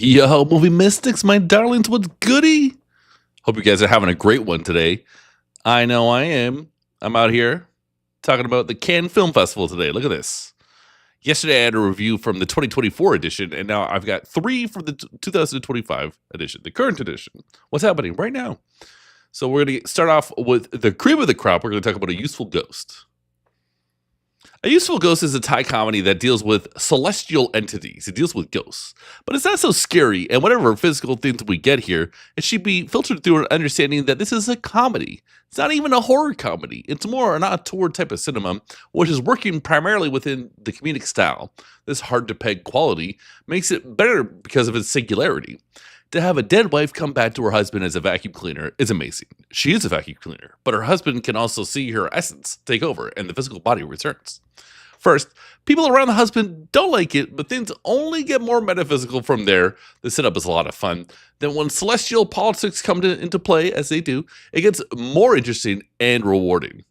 Yo, movie mystics, my darlings, what's goody? Hope you guys are having a great one today. I know I am. I'm out here talking about the Cannes Film Festival today. Look at this. Yesterday I had a review from the 2024 edition, and now I've got three from the 2025 edition, the current edition. What's happening right now? So we're going to start off with the cream of the crop. We're going to talk about A Useful Ghost. A Useful Ghost is a Thai comedy that deals with celestial entities. It deals with ghosts. But it's not so scary, and whatever physical things we get here, it should be filtered through an understanding that this is a comedy. It's not even a horror comedy. It's more an auteur type of cinema, which is working primarily within the comedic style. This hard-to-peg quality makes it better because of its singularity. To have a dead wife come back to her husband as a vacuum cleaner is amazing. She is a vacuum cleaner, but her husband can also see her essence take over and the physical body returns. First, people around the husband don't like it, but things only get more metaphysical from there. The setup is a lot of fun. Then when celestial politics come into play, as they do, it gets more interesting and rewarding.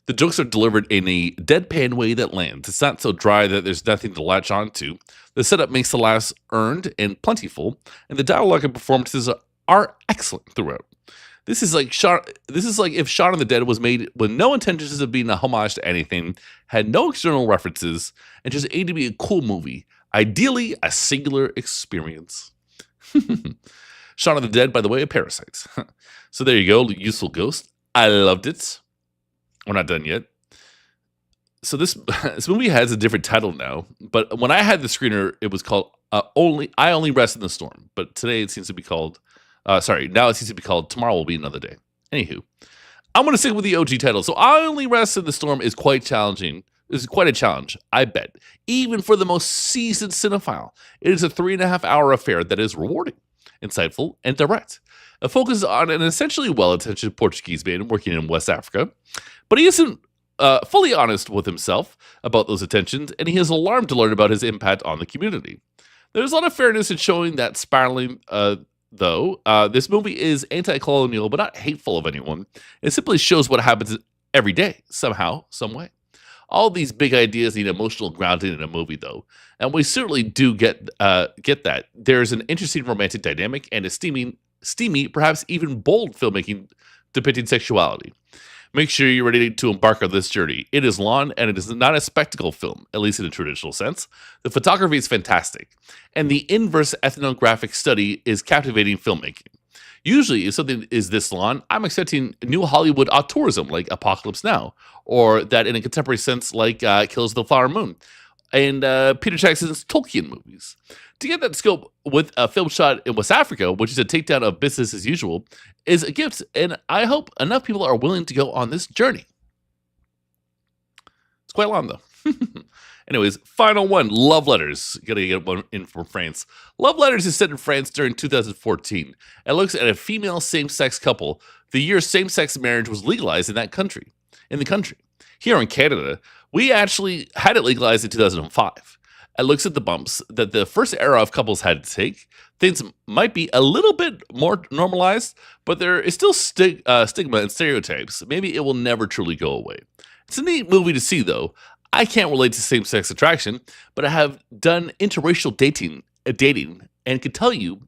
The jokes are delivered in a deadpan way that lands. It's not so dry that there's nothing to latch on to. The setup makes the laughs earned and plentiful, and the dialogue and performances are excellent throughout. This is like if Shaun of the Dead was made with no intentions of being a homage to anything, had no external references, and just aimed to be a cool movie. Ideally, a singular experience. Shaun of the Dead, by the way, of Parasites. So there you go, Useful Ghost. I loved it. We're not done yet. So this movie has a different title now, but when I had the screener, it was called I Only Rest in the Storm. But today it seems to be called now it seems to be called Tomorrow Will Be Another Day. Anywho, I'm going to stick with the OG title. So I Only Rest in the Storm is quite challenging. This is quite a challenge, I bet. Even for the most seasoned cinephile, it is a 3.5-hour affair that is rewarding, insightful, and direct. It focuses on an essentially well-intentioned Portuguese man working in West Africa, but he isn't fully honest with himself about those intentions, and he is alarmed to learn about his impact on the community. There's a lot of fairness in showing that spiraling, though. This movie is anti-colonial, but not hateful of anyone. It simply shows what happens every day, somehow, some way. All these big ideas need emotional grounding in a movie, though, and we certainly do get that. There's an interesting romantic dynamic and a steamy, perhaps even bold filmmaking depicting sexuality. Make sure you're ready to embark on this journey. It is long, and it is not a spectacle film, at least in a traditional sense. The photography is fantastic, and the inverse ethnographic study is captivating filmmaking. Usually, if something is this long, I'm expecting new Hollywood auteurism like Apocalypse Now, or that in a contemporary sense like Killers of the Flower Moon, and Peter Jackson's Tolkien movies. To get that scope with a film shot in West Africa, which is a takedown of business as usual, is a gift, and I hope enough people are willing to go on this journey. It's quite long, though. Anyways, final one, Love Letters. Gotta get one in from France. Love Letters is set in France during 2014. It looks at a female same-sex couple the year same-sex marriage was legalized in the country. Here in Canada, we actually had it legalized in 2005. It looks at the bumps that the first era of couples had to take. Things might be a little bit more normalized, but there is still stigma and stereotypes. Maybe it will never truly go away. It's a neat movie to see, though. I can't relate to same-sex attraction, but I have done interracial dating, and can tell you,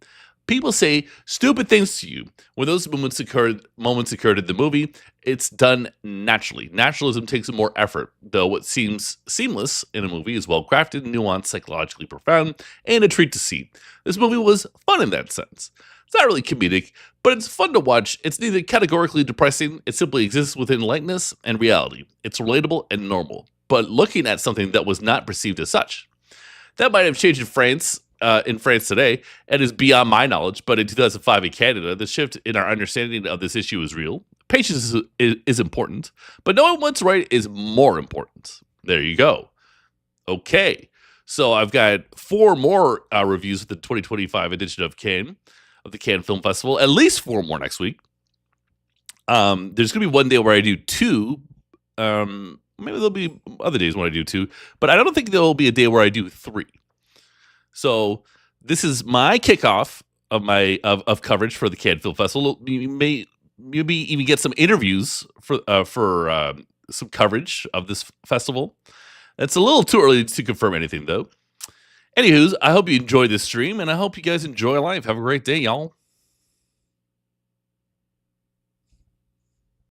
people say stupid things to you. When those moments occurred in the movie, it's done naturally. Naturalism takes more effort, though what seems seamless in a movie is well-crafted, nuanced, psychologically profound, and a treat to see. This movie was fun in that sense. It's not really comedic, but it's fun to watch. It's neither categorically depressing, it simply exists within likeness and reality. It's relatable and normal, but looking at something that was not perceived as such. That might have changed in France today, and is beyond my knowledge, but in 2005 in Canada, the shift in our understanding of this issue is real. Patience is important, but knowing what's right is more important. There you go. Okay, so I've got 4 more reviews of the 2025 edition of the Cannes Film Festival, at least 4 more next week. There's going to be one day where I do 2. Maybe there'll be other days when I do 2, but I don't think there will be a day where I do 3. So this is my kickoff of my of coverage for the Cannes Film Festival. You may maybe even get some interviews for some coverage of this festival. It's a little too early to confirm anything, though. Anywho's, I hope you enjoyed this stream, and I hope you guys enjoy life. Have a great day, y'all.